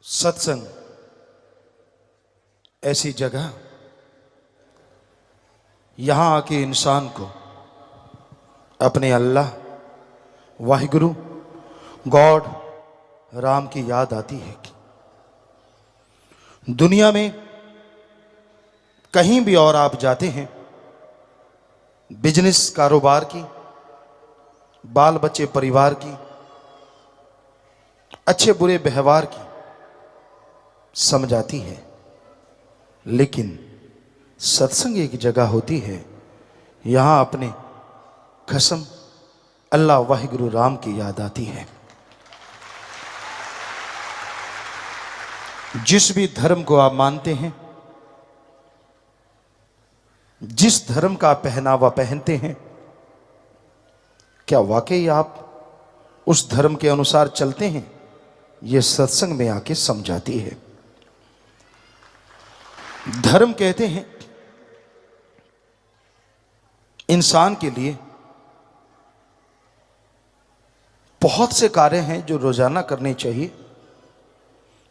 सत्संग ऐसी जगह, यहां आके इंसान को अपने अल्लाह, वाहिगुरु, गॉड, राम की याद आती है। दुनिया में कहीं भी और आप जाते हैं, बिजनेस कारोबार की, बाल बच्चे परिवार की, अच्छे बुरे व्यवहार की समझ आती है, लेकिन सत्संग एक जगह होती है, यहां अपने कसम अल्लाह वाहिगुरु राम की याद आती है। जिस भी धर्म को आप मानते हैं, जिस धर्म का पहनावा पहनते हैं, क्या वाकई आप उस धर्म के अनुसार चलते हैं? यह सत्संग में आके समझाती है। धर्म कहते हैं इंसान के लिए बहुत से कार्य हैं जो रोजाना करने चाहिए,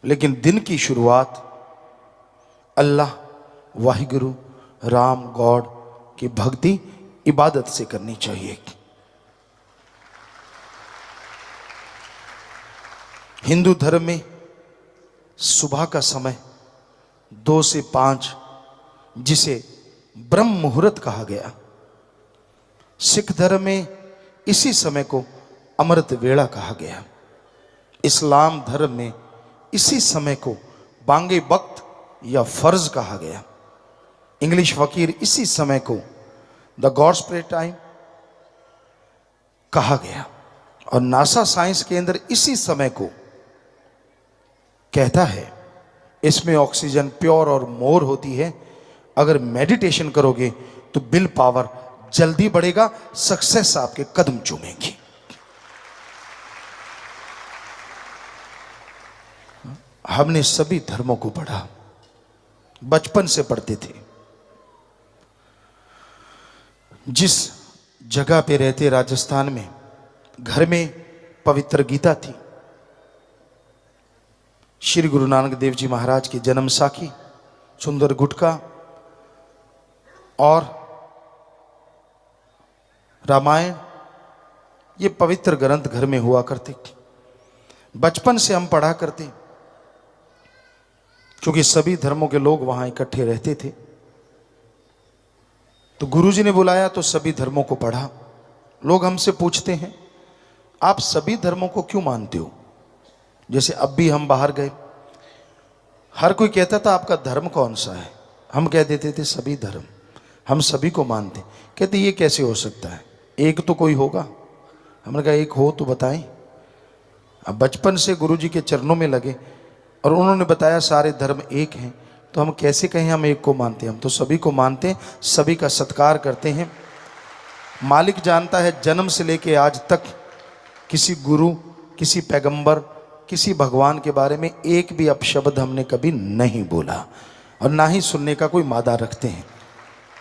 लेकिन दिन की शुरुआत अल्लाह, वाहिगुरु, राम, गॉड की भक्ति, इबादत से करनी चाहिए। हिंदू धर्म में सुबह का समय 2 से 5, जिसे ब्रह्म मुहूर्त कहा गया, सिख धर्म में इसी समय को अमृत वेला कहा गया, इस्लाम धर्म में इसी समय को बांगे वक्त या फर्ज कहा गया, इंग्लिश फकीर इसी समय को द गॉड्स प्रे टाइम कहा गया, और नासा साइंस केंद्र इसी समय को कहता है इसमें ऑक्सीजन प्योर और मोर होती है, अगर मेडिटेशन करोगे तो विल पावर जल्दी बढ़ेगा, सक्सेस आपके कदम चूमेगी। हमने सभी धर्मों को पढ़ा, बचपन से पढ़ते थे। जिस जगह पे रहते राजस्थान में, घर में पवित्र गीता थी, श्री गुरु नानक देव जी महाराज की जन्म साखी, सुंदर गुटका और रामायण, ये पवित्र ग्रंथ घर में हुआ करते। बचपन से हम पढ़ा करते, क्योंकि सभी धर्मों के लोग वहां इकट्ठे रहते थे। तो गुरुजी ने बुलाया तो सभी धर्मों को पढ़ा। लोग हमसे पूछते हैं, आप सभी धर्मों को क्यों मानते हो? जैसे अब भी हम बाहर गए, हर कोई कहता था आपका धर्म कौन सा है? हम कह देते थे सभी धर्म, हम सभी को मानते। कहते ये कैसे हो सकता है, एक तो कोई होगा। हमने कहा एक हो तो बताएं। अब बचपन से गुरुजी के चरणों में लगे और उन्होंने बताया सारे धर्म एक हैं, तो हम कैसे कहें हम एक को मानते हैं? हम तो सभी को मानते हैं, सभी का सत्कार करते हैं। मालिक जानता है जन्म से लेके आज तक किसी गुरु, किसी पैगंबर, किसी भगवान के बारे में एक भी अपशब्द हमने कभी नहीं बोला, और ना ही सुनने का कोई मादा रखते हैं।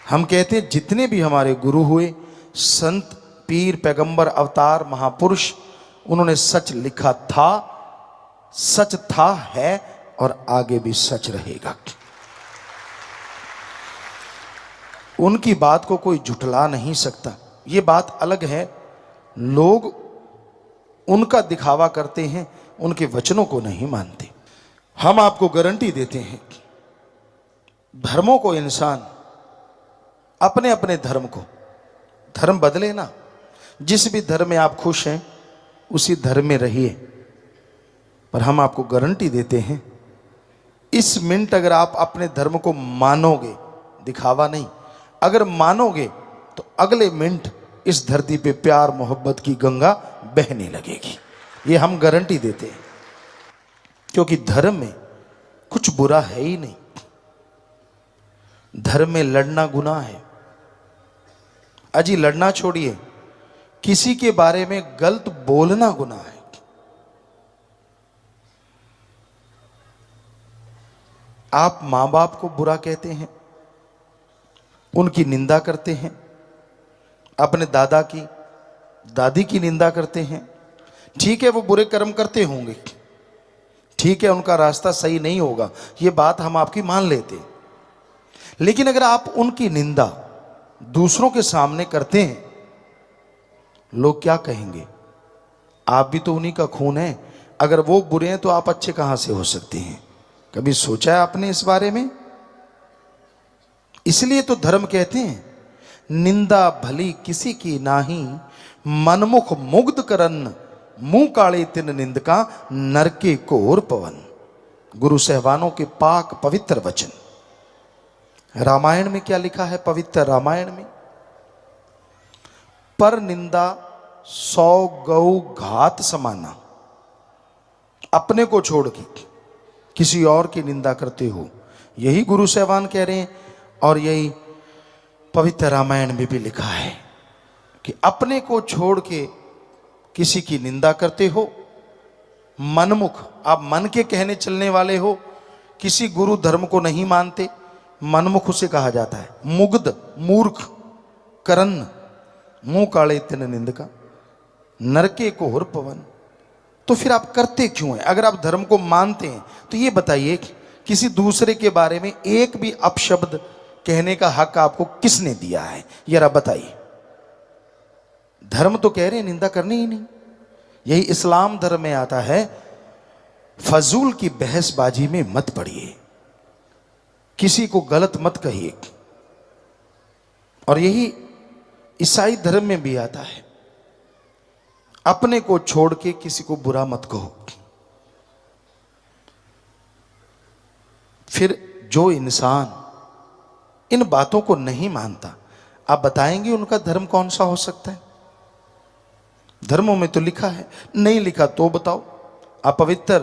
हम कहते हैं जितने भी हमारे गुरु हुए, संत, पीर, पैगंबर, अवतार, महापुरुष, उन्होंने सच लिखा था, सच था, है और आगे भी सच रहेगा। उनकी बात को कोई झुठला नहीं सकता। ये बात अलग है, लोग उनका दिखावा करते हैं, उनके वचनों को नहीं मानते। हम आपको गारंटी देते हैं, धर्मों को इंसान अपने अपने धर्म को, धर्म बदले ना, जिस भी धर्म में आप खुश हैं उसी धर्म में रहिए। पर हम आपको गारंटी देते हैं, इस मिनट अगर आप अपने धर्म को मानोगे, दिखावा नहीं, अगर मानोगे तो अगले मिनट इस धरती पे प्यार मोहब्बत की गंगा बहने लगेगी। ये हम गारंटी देते हैं, क्योंकि धर्म में कुछ बुरा है ही नहीं। धर्म में लड़ना गुनाह है। अजी लड़ना छोड़िए, किसी के बारे में गलत बोलना गुनाह है। आप मां बाप को बुरा कहते हैं, उनकी निंदा करते हैं, अपने दादा की, दादी की निंदा करते हैं। ठीक है, वो बुरे कर्म करते होंगे, ठीक है, उनका रास्ता सही नहीं होगा, ये बात हम आपकी मान लेते, लेकिन अगर आप उनकी निंदा दूसरों के सामने करते हैं, लोग क्या कहेंगे? आप भी तो उन्हीं का खून है, अगर वो बुरे हैं तो आप अच्छे कहां से हो सकते हैं? कभी सोचा है आपने इस बारे में? इसलिए तो धर्म कहते हैं, निंदा भली किसी की नाही, मनमुख मुग्ध करन, मुंह काले तिन निंदका, नरके कोर पवन। गुरु सहबानों के पाक पवित्र वचन। रामायण में क्या लिखा है? पवित्र रामायण में, पर निंदा 100 गौ घात समाना। अपने को छोड़ के किसी और की निंदा करते हो, यही गुरु सहबान कह रहे हैं, और यही पवित्र रामायण में भी लिखा है कि अपने को छोड़ के किसी की निंदा करते हो, मनमुख, आप मन के कहने चलने वाले हो, किसी गुरु धर्म को नहीं मानते, मनमुख उसे कहा जाता है, मुग्ध मूर्ख, करन मुंह काले तिन निंदका, नरके को हुर पवन। तो फिर आप करते क्यों हैं? अगर आप धर्म को मानते हैं तो ये बताइए, किसी दूसरे के बारे में एक भी अपशब्द कहने का हक आपको किसने दिया है? यार आप बताइए। धर्म तो कह रहे हैं निंदा करनी ही नहीं। यही इस्लाम धर्म में आता है, फजूल की बहसबाजी में मत पड़िए, किसी को गलत मत कहिए। और यही ईसाई धर्म में भी आता है, अपने को छोड़ के किसी को बुरा मत कहो। फिर जो इंसान इन बातों को नहीं मानता, आप बताएंगे उनका धर्म कौन सा हो सकता है? धर्मों में तो लिखा है, नहीं लिखा तो बताओ। आप पवित्र,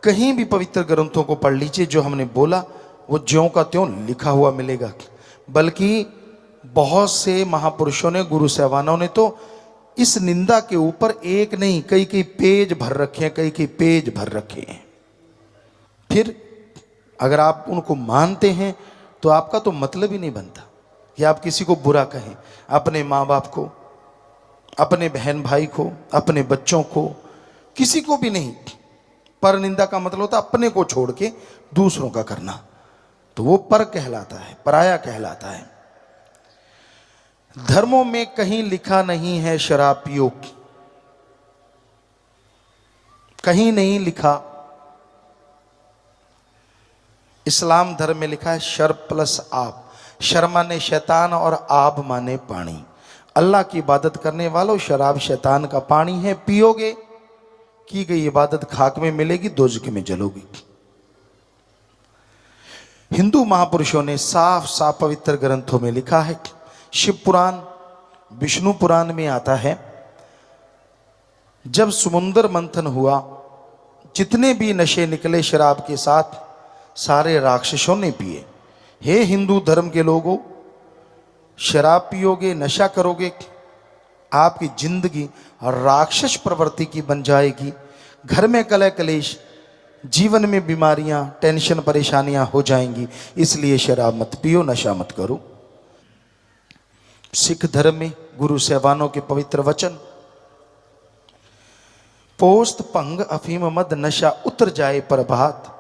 कहीं भी पवित्र ग्रंथों को पढ़ लीजिए, जो हमने बोला वो ज्यों का त्यों लिखा हुआ मिलेगा। बल्कि बहुत से महापुरुषों ने, गुरु सहबानों ने तो इस निंदा के ऊपर एक नहीं कई कई पेज भर रखे हैं, कई कई पेज भर रखे हैं। फिर अगर आप उनको मानते हैं तो आपका तो मतलब ही नहीं बनता कि आप किसी को बुरा कहें, अपने माँ बाप को, अपने बहन भाई को, अपने बच्चों को, किसी को भी नहीं। पर निंदा का मतलब होता है अपने को छोड़ के दूसरों का करना, तो वो पर कहलाता है, पराया कहलाता है। धर्मों में कहीं लिखा नहीं है शराब पियो, कहीं नहीं लिखा। इस्लाम धर्म में लिखा है शर प्लस आब। शर माने शैतान और आब माने पानी। अल्लाह की इबादत करने वालों, शराब शैतान का पानी है, पियोगे की गई इबादत खाक में मिलेगी, दोजख में जलोगी। हिंदू महापुरुषों ने साफ साफ पवित्र ग्रंथों में लिखा है। शिव पुराण, विष्णु पुराण में आता है, जब समुद्र मंथन हुआ, जितने भी नशे निकले शराब के साथ, सारे राक्षसों ने पिए। हे हिंदू धर्म के लोगों, शराब पियोगे, नशा करोगे, आपकी जिंदगी राक्षस प्रवृत्ति की बन जाएगी। घर में कलह कलेश, जीवन में बीमारियां, टेंशन, परेशानियां हो जाएंगी। इसलिए शराब मत पियो, नशा मत करो। सिख धर्म में गुरु सहबानों के पवित्र वचन, पोस्त भंग अफीम मद नशा उतर जाए प्रभात,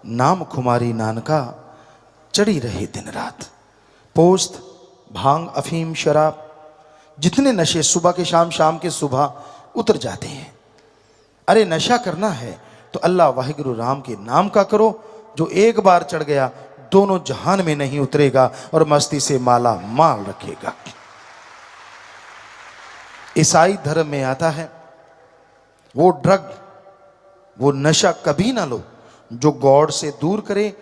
नाम खुमारी नानका चढ़ी रहे दिन रात। पोस्त, भांग, अफीम, शराब, जितने नशे सुबह के शाम, शाम के सुबह उतर जाते हैं। अरे नशा करना है तो अल्लाह वाहिगुरु राम के नाम का करो, जो एक बार चढ़ गया दोनों जहान में नहीं उतरेगा और मस्ती से माला माल रखेगा। ईसाई धर्म में आता है, वो ड्रग, वो नशा कभी ना लो जो गॉड से दूर करे।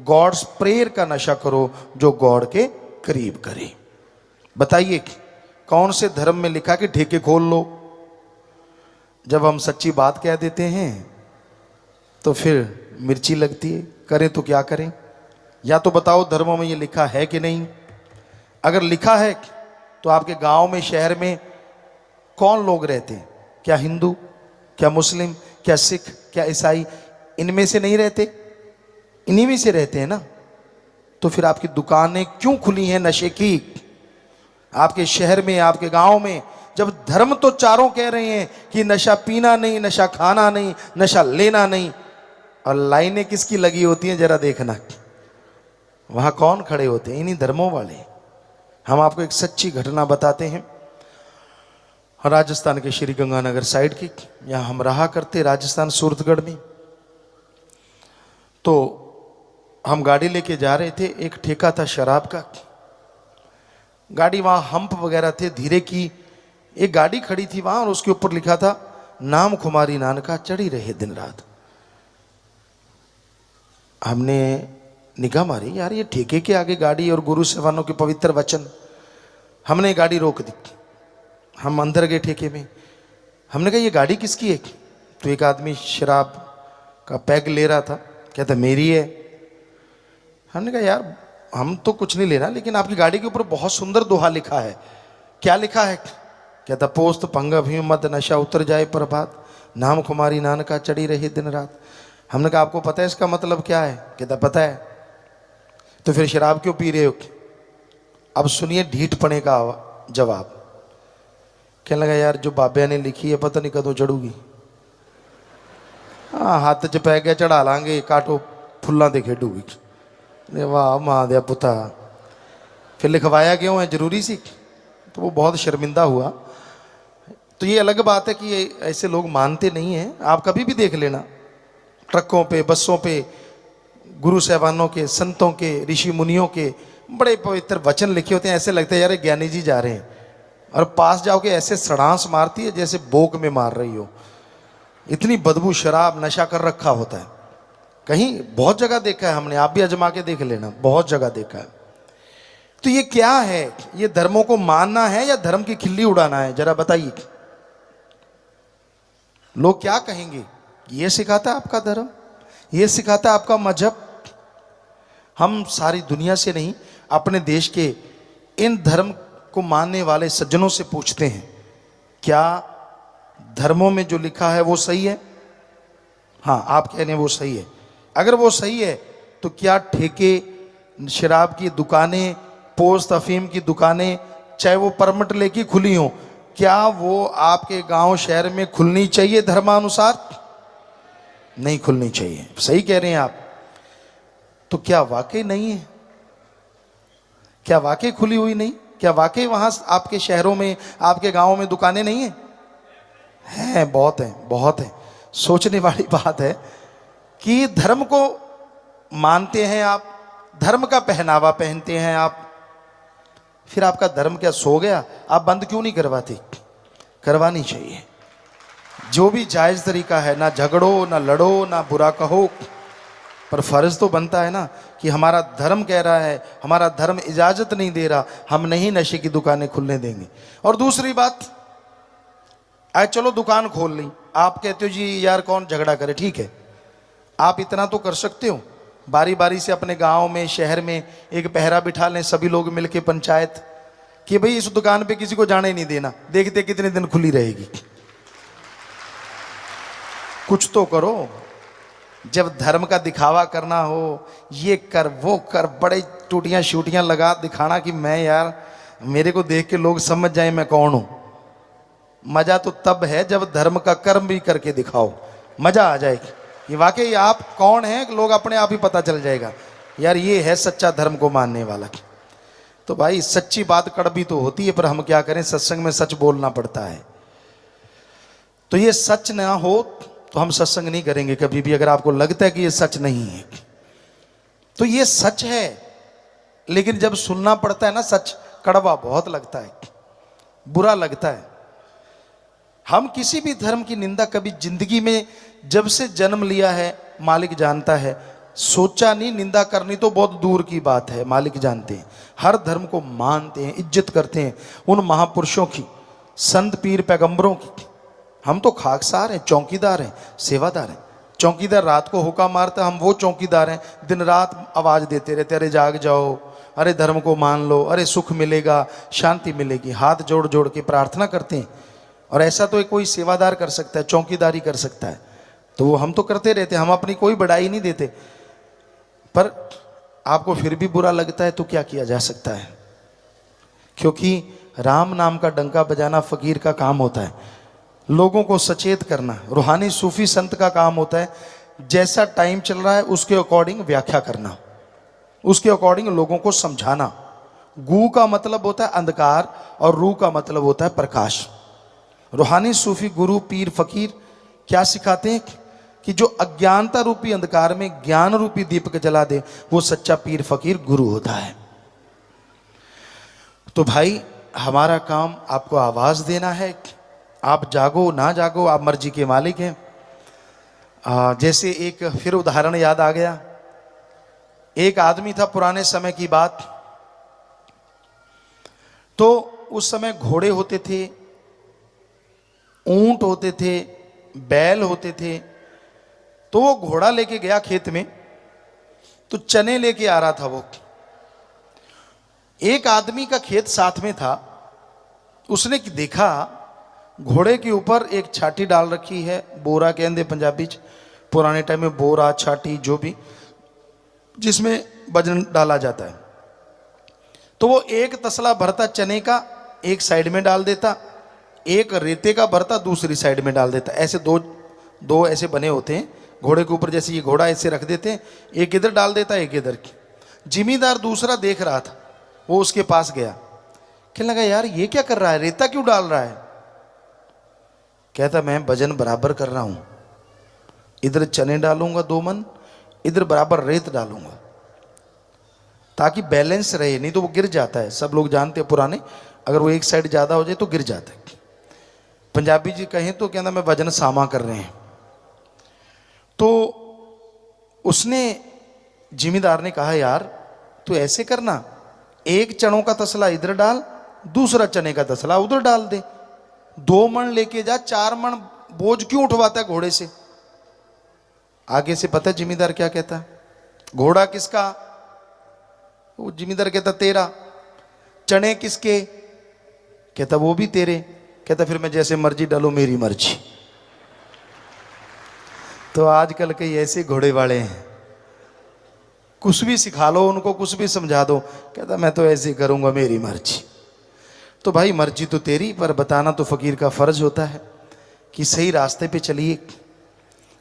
गॉड्स प्रेयर का नशा करो जो गॉड के करीब करे। बताइए कौन से धर्म में लिखा कि ठेके खोल लो? जब हम सच्ची बात कह देते हैं तो फिर मिर्ची लगती है, करें तो क्या करें? या तो बताओ धर्मों में ये लिखा है कि नहीं? अगर लिखा है तो आपके गांव में, शहर में कौन लोग रहते हैं? क्या हिंदू, क्या मुस्लिम, क्या सिख, क्या ईसाई? इनमें से नहीं रहते, इन्हीं में से रहते हैं ना। तो फिर आपकी दुकानें क्यों खुली हैं नशे की आपके शहर में, आपके गांव में? जब धर्म तो चारों कह रहे हैं कि नशा पीना नहीं, नशा खाना नहीं, नशा लेना नहीं, और लाइनें किसकी लगी होती हैं जरा देखना, वहां कौन खड़े होते हैं? इन्हीं धर्मों वाले। हम आपको एक सच्ची घटना बताते हैं राजस्थान के श्री गंगानगर साइड की। यहाँ हम रहा करते राजस्थान सूरतगढ़ में। तो हम गाड़ी लेके जा रहे थे, एक ठेका था शराब का। गाड़ी वहाँ हम्प वगैरह थे, धीरे की एक गाड़ी खड़ी थी वहाँ और उसके ऊपर लिखा था नाम खुमारी नानका चढ़ी रहे दिन रात। हमने निगाह मारी, यार ये ठेके के आगे गाड़ी और गुरु सेवानों के पवित्र वचन। हमने गाड़ी रोक दी, हम अंदर गए ठेके में। हमने कहा ये गाड़ी किसकी है? तो एक आदमी शराब का पैग ले रहा था, कहता मेरी है। हमने कहा यार हम तो कुछ नहीं लेना, लेकिन आपकी गाड़ी के ऊपर बहुत सुंदर दोहा लिखा है। क्या लिखा है? कहता पोस्त पंगा भी मत नशा उतर जाए प्रभात, नाम कुमारी नानका चढ़ी रही दिन रात। हमने कहा आपको पता है इसका मतलब क्या है? कहता पता है। तो फिर शराब क्यों पी रहे हो? अब सुनिए ढीठपने का जवाब। कहने लगा यार जो बाबे ने लिखी है पता नहीं कदों चढ़ूगी। हाँ हाथ च पै गया चढ़ा लांगे, काटो फुल्लां ते खेडूगी। वाह मां दया पुता, फिर लिखवाया क्यों है? जरूरी सी। तो वो बहुत शर्मिंदा हुआ। तो ये अलग बात है कि ये ऐसे लोग मानते नहीं हैं। आप कभी भी देख लेना ट्रकों पे, बसों पे गुरु साहबानों के, संतों के, ऋषि मुनियों के बड़े पवित्र वचन लिखे होते हैं। ऐसे लगता है यार ज्ञानी जी जा रहे हैं, और पास जाओ के ऐसे सड़ांस मारती है जैसे बोक में मार रही हो। इतनी बदबू, शराब नशा कर रखा होता है। कहीं बहुत जगह देखा है हमने, आप भी आजमा के देख लेना, बहुत जगह देखा है। तो ये क्या है? ये धर्मों को मानना है या धर्म की खिल्ली उड़ाना है? जरा बताइए। लोग क्या कहेंगे? ये सिखाता है आपका धर्म, ये सिखाता है आपका मजहब। हम सारी दुनिया से नहीं, अपने देश के इन धर्म को मानने वाले सज्जनों से पूछते हैं क्या धर्मों में जो लिखा है वो सही है? हाँ आप कह रहे हैं वो सही है। अगर वो सही है तो क्या ठेके, शराब की दुकानें, पोस्त अफीम की दुकानें, चाहे वो परमिट लेके खुली हो, क्या वो आपके गांव शहर में खुलनी चाहिए धर्मानुसार? नहीं खुलनी चाहिए। सही कह रहे हैं आप। तो क्या वाकई नहीं है? क्या वाकई खुली हुई नहीं? क्या वाकई वहां आपके शहरों में, आपके गांवों में दुकानें नहीं है? हैं, बहुत है, बहुत है। सोचने वाली बात है कि धर्म को मानते हैं आप, धर्म का पहनावा पहनते हैं आप, फिर आपका धर्म क्या सो गया? आप बंद क्यों नहीं करवाते? करवानी चाहिए। जो भी जायज तरीका है, ना झगड़ो, ना लड़ो, ना बुरा कहो, पर फर्ज तो बनता है ना कि हमारा धर्म कह रहा है, हमारा धर्म इजाजत नहीं दे रहा, हम नहीं नशे की दुकानें खुलने देंगे। और दूसरी बात, आज चलो दुकान खोल ली, आप कहते हो जी यार कौन झगड़ा करे, ठीक है आप इतना तो कर सकते हो, बारी बारी से अपने गांव में, शहर में एक पहरा बिठा लें सभी लोग मिलके, पंचायत, कि भाई इस दुकान पे किसी को जाने नहीं देना, देखते कितने दिन खुली रहेगी। कुछ तो करो। जब धर्म का दिखावा करना हो, ये कर वो कर, बड़े टूटियां शूटियां लगा दिखाना कि मैं यार मेरे को देख के लोग समझ जाए मैं कौन हूं। मजा तो तब है जब धर्म का कर्म भी करके दिखाओ, मजा आ जाएगी कि वाकई आप कौन हैं, लोग अपने आप ही पता चल जाएगा यार ये है सच्चा धर्म को मानने वाला। तो भाई सच्ची बात कड़वी तो होती है, पर हम क्या करें, सत्संग में सच बोलना पड़ता है। तो ये सच ना हो तो हम सत्संग नहीं करेंगे कभी भी। अगर आपको लगता है कि ये सच नहीं है तो ये सच है, लेकिन जब सुनना पड़ता है ना सच, कड़वा बहुत लगता है, बुरा लगता है। हम किसी भी धर्म की निंदा कभी जिंदगी में, जब से जन्म लिया है मालिक जानता है, सोचा नहीं। निंदा करनी तो बहुत दूर की बात है, मालिक जानते हैं। हर धर्म को मानते हैं, इज्जत करते हैं उन महापुरुषों की, संत पीर पैगंबरों की। हम तो खाकसार हैं, चौकीदार हैं, सेवादार हैं। चौकीदार रात को हुक्का मारता, हम वो चौकीदार हैं दिन रात आवाज देते रहते, अरे जाग जाओ, अरे धर्म को मान लो, अरे सुख मिलेगा, शांति मिलेगी। हाथ जोड़ जोड़ के प्रार्थना करते हैं। और ऐसा तो कोई सेवादार कर सकता है, चौकीदारी कर सकता है, तो वो हम तो करते रहते, हम अपनी कोई बड़ाई नहीं देते। पर आपको फिर भी बुरा लगता है तो क्या किया जा सकता है, क्योंकि राम नाम का डंका बजाना फकीर का काम होता है, लोगों को सचेत करना रूहानी सूफी संत का काम होता है जैसा टाइम चल रहा है उसके अकॉर्डिंग व्याख्या करना, उसके अकॉर्डिंग लोगों को समझाना। गू का मतलब होता है अंधकार और रू का मतलब होता है प्रकाश। रूहानी सूफी गुरु पीर फकीर क्या सिखाते हैं कि जो अज्ञानता रूपी अंधकार में ज्ञान रूपी दीपक जला दे, वो सच्चा पीर फकीर गुरु होता है। तो भाई हमारा काम आपको आवाज देना है। आप जागो ना जागो, आप मर्जी के मालिक हैं। जैसे एक फिर उदाहरण याद आ गया। एक आदमी था, पुराने समय की बात, तो उस समय घोड़े होते थे, ऊंट होते थे, बैल होते थे। तो वो घोड़ा लेके गया खेत में, तो चने लेके आ रहा था वो। एक आदमी का खेत साथ में था, उसने देखा घोड़े के ऊपर एक छाटी डाल रखी है, बोरा कहते पंजाबी च, पुराने टाइम में बोरा छाटी जो भी जिसमें वजन डाला जाता है। तो वो एक तसला भरता चने का एक साइड में डाल देता, एक रेते का भरता दूसरी साइड में डाल देता। ऐसे दो ऐसे बने होते हैं घोड़े के ऊपर, जैसे ये घोड़ा ऐसे रख देते हैं, एक इधर डाल देता एक इधर। जिमीदार दूसरा देख रहा था, वो उसके पास गया, कहने लगा यार ये क्या कर रहा है, रेता क्यों डाल रहा है? कहता मैं वजन बराबर कर रहा हूं, इधर चने डालूंगा 2 मन, इधर बराबर रेत डालूंगा ताकि बैलेंस रहे, नहीं तो वो गिर जाता है। सब लोग जानते हैं पुराने, अगर वो एक साइड ज्यादा हो जाए तो गिर जाता है। पंजाबी जी कहें तो कहना मैं वजन सामा कर रहे हैं। तो उसने जिमीदार ने कहा यार तू ऐसे करना, एक चनों का तसला इधर डाल, दूसरा चने का तसला उधर डाल दे, 2 मन लेके जा, 4 मन बोझ क्यों उठवाता है घोड़े से? आगे से पता है जिमीदार क्या कहता? घोड़ा किसका? वो जिमीदार कहता तेरा। चने किसके? कहता वो भी तेरे। कहता फिर मैं जैसे मर्जी डालू, मेरी मर्जी। तो आजकल के ऐसे घोड़े वाले हैं, कुछ भी सिखा लो उनको, कुछ भी समझा दो, कहता मैं तो ऐसे करूंगा, मेरी मर्जी। तो भाई मर्जी तो तेरी, पर बताना तो फकीर का फर्ज होता है कि सही रास्ते पे चलिए।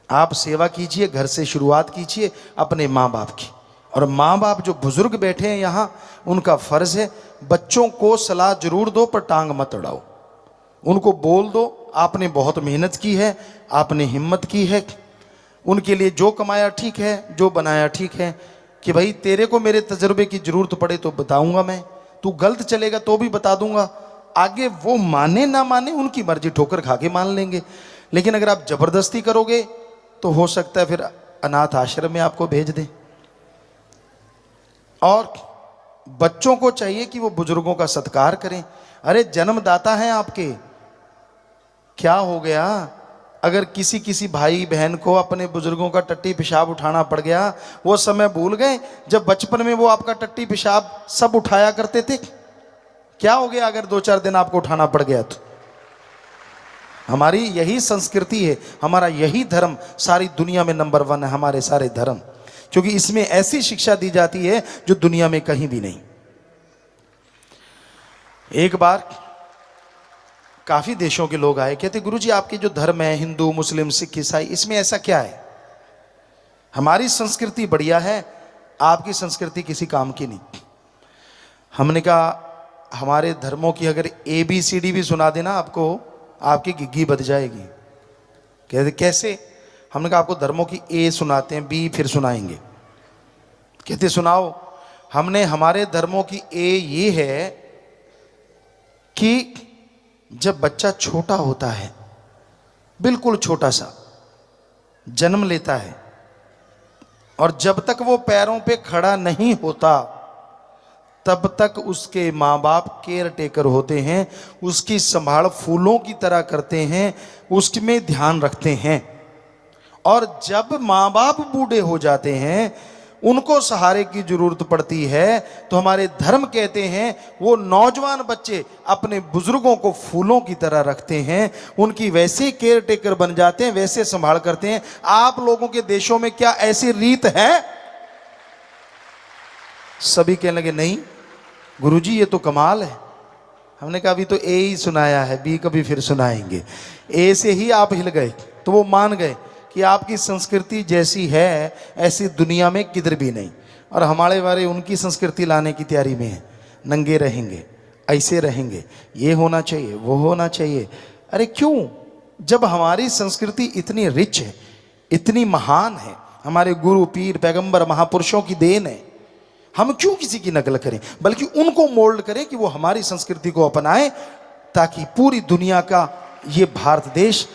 आप सेवा कीजिए, घर से शुरुआत कीजिए अपने माँ बाप की। और माँ बाप जो बुजुर्ग बैठे हैं यहाँ, उनका फर्ज है बच्चों को सलाह जरूर दो, पर टांग मत अड़ाओ। उनको बोल दो आपने बहुत मेहनत की है, आपने हिम्मत की है, उनके लिए जो कमाया ठीक है, जो बनाया ठीक है, कि भाई तेरे को मेरे तजुर्बे की जरूरत पड़े तो बताऊंगा मैं, तू गलत चलेगा तो भी बता दूंगा। आगे वो माने ना माने उनकी मर्जी, ठोकर खा के मान लेंगे। लेकिन अगर आप जबरदस्ती करोगे तो हो सकता है फिर अनाथ आश्रम में आपको भेज दें। और बच्चों को चाहिए कि वो बुजुर्गों का सत्कार करें। अरे जन्मदाता हैं आपके, क्या हो गया अगर किसी भाई बहन को अपने बुजुर्गों का टट्टी पेशाब उठाना पड़ गया? वो समय भूल गए जब बचपन में वो आपका टट्टी पेशाब सब उठाया करते थे? क्या हो गया अगर 2-4 दिन आपको उठाना पड़ गया तो? हमारी यही संस्कृति है, हमारा यही धर्म सारी दुनिया में नंबर 1 है, हमारे सारे धर्म, क्योंकि इसमें ऐसी शिक्षा दी जाती है जो दुनिया में कहीं भी नहीं। एक बार काफी देशों के लोग आए, कहते गुरुजी आपके जो धर्म है, हिंदू मुस्लिम सिख ईसाई, इसमें ऐसा क्या है? हमारी संस्कृति बढ़िया है, आपकी संस्कृति किसी काम की नहीं। हमने कहा हमारे धर्मों की अगर ABCD भी सुना देना आपको, आपकी घिघी बज जाएगी। कहते कैसे? हमने कहा आपको धर्मों की A सुनाते हैं, B फिर सुनाएंगे। कहते सुनाओ। हमने हमारे धर्मों की A ये है कि जब बच्चा छोटा होता है, बिल्कुल छोटा सा जन्म लेता है, और जब तक वो पैरों पे खड़ा नहीं होता तब तक उसके माँ बाप केयर टेकर होते हैं, उसकी संभाल फूलों की तरह करते हैं, उसमें ध्यान रखते हैं। और जब माँ बाप बूढ़े हो जाते हैं, उनको सहारे की जरूरत पड़ती है, तो हमारे धर्म कहते हैं वो नौजवान बच्चे अपने बुजुर्गों को फूलों की तरह रखते हैं, उनकी वैसे केयर टेकर बन जाते हैं, वैसे संभाल करते हैं। आप लोगों के देशों में क्या ऐसी रीत है? सभी कहने लगे नहीं गुरुजी ये तो कमाल है। हमने कहा अभी तो A ही सुनाया है, B कभी फिर सुनाएंगे। A से ही आप हिल गए तो वो मान गए कि आपकी संस्कृति जैसी है ऐसी दुनिया में किधर भी नहीं, और हमारे वाले उनकी संस्कृति लाने की तैयारी में है। नंगे रहेंगे, ऐसे रहेंगे, ये होना चाहिए, वो होना चाहिए। अरे क्यों? जब हमारी संस्कृति इतनी रिच है, इतनी महान है, हमारे गुरु पीर पैगंबर महापुरुषों की देन है, हम क्यों किसी की नकल करें? बल्कि उनको मोल्ड करें कि वो हमारी संस्कृति को अपनाएं, ताकि पूरी दुनिया का ये भारत देश